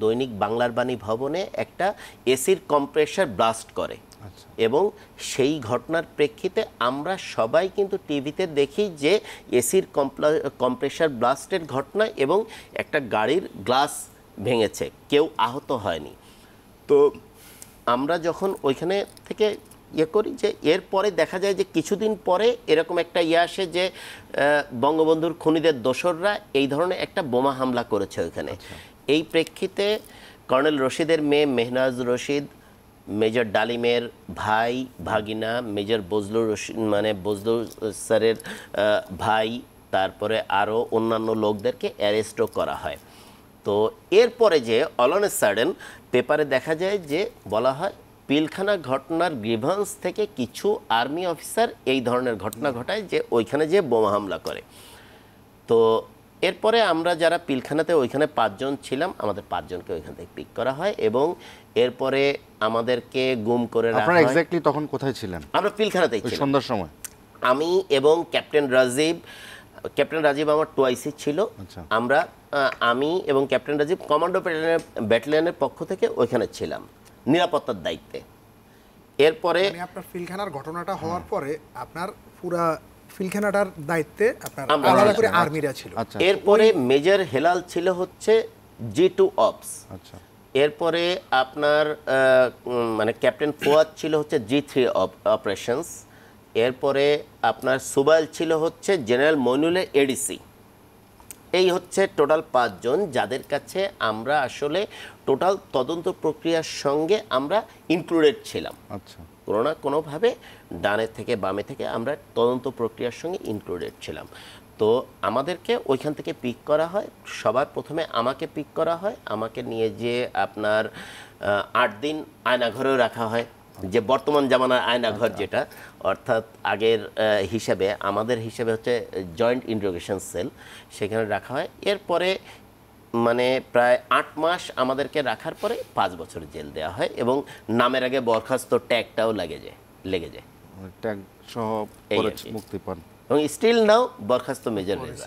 দৈনিক বাংলার বাণী ভবনে একটা এসির কম্প্রেসার ব্লাস্ট করে এবং সেই ঘটনার প্রেক্ষিতে আমরা সবাই কিন্তু টিভিতে দেখি যে এসির কম্প্রেসার ব্লাস্টের ঘটনা এবং একটা গাড়ির গ্লাস ভেঙেছে, কেউ আহত হয়নি। তো আমরা যখন ওইখানে থেকে করি যে এরপরে দেখা যায় যে কিছুদিন পরে এরকম একটা আসে যে বঙ্গবন্ধুর খুনিদের দোসররা এই ধরনের একটা বোমা হামলা করেছে ওইখানে। এই প্রেক্ষিতে কর্নেল রশিদের মেয়ে মেহনাজ রশিদ, মেজর ডালিমের ভাই ভাগিনা, মেজর বজলুর রশিদ মানে বজলুর স্যারের ভাই, তারপরে আরও অন্যান্য লোকদেরকে অ্যারেস্টও করা হয়। তো এরপরে যে অল অন এ সাডেন পেপারে দেখা যায় যে বলা হয় পিলখানা ঘটনার গ্রিভান্স থেকে কিছু আর্মি অফিসার এই ধরনের ঘটনা ঘটায় যে ওইখানে যে বোমা হামলা করে। তো এরপরে আমরা যারা পিলখানাতে ওইখানে 5 জন ছিলাম, আমাদের 5 জনকে ওইখান থেকে পিক করা হয় এবং এরপরে আমাদেরকে গুম করে রাখা হয়। আপনারা এক্স্যাক্টলি তখন কোথায় ছিলেন? আমরা পিলখানাতেই ছিলাম সন্ধ্যার সময়। আমি এবং ক্যাপ্টেন রাজীব আমার টুয়াইসি ছিল। আমরা আমি এবং ক্যাপ্টেন রাজীব কমান্ডো ব্যাটালিয়নের পক্ষ থেকে ওইখানে ছিলাম নিরাপত্তার দায়িত্বে। এরপরে আপনার পিলখানার ঘটনাটা হওয়ার পরে আপনার পুরা পিলখানাটার দায়িত্বে আপনার আলাদা করে আর্মিরা ছিল। এরপরে মেজর হেলাল ছিল হচ্ছে G2 অপস। এরপরে আপনার মানে ক্যাপ্টেন ফুয়াদ ছিল হচ্ছে G3 অপারেশনস। এরপরে আপনার সুবাইল ছিল হচ্ছে জেনারেল মইনুলের এডিসি। এই হচ্ছে টোটাল 5 জন যাদের কাছে আমরা আসলে টোটাল তদন্ত প্রক্রিয়ার সঙ্গে আমরা ইনক্লুডেড ছিলাম। কোনো না কোনোভাবে ডানে থেকে বামে থেকে আমরা তদন্ত প্রক্রিয়ার সঙ্গে ইনক্লুডেড ছিলাম। তো আমাদেরকে ওইখান থেকে পিক করা হয়। সবার প্রথমে আমাকে পিক করা হয়, আমাকে নিয়ে যে আপনার 8 দিন আয়নাঘরেও রাখা হয়, যে বর্তমান জামানার আয়নাঘর যেটা, অর্থাৎ আগের হিসাবে আমাদের হিসাবে হচ্ছে জয়েন্ট ইন্টারোগেশন সেল, সেখানে রাখা হয়। এরপরে মানে প্রায় 8 মাস আমাদেরকে রাখার পরে 5 বছর জেল দেওয়া হয় এবং নামের আগে বরখাস্ত ট্যাগটাও লেগে যায় ট্যাগ সহ মুক্তি পান এবং স্টিল নাও বরখাস্ত মেজর রেজা।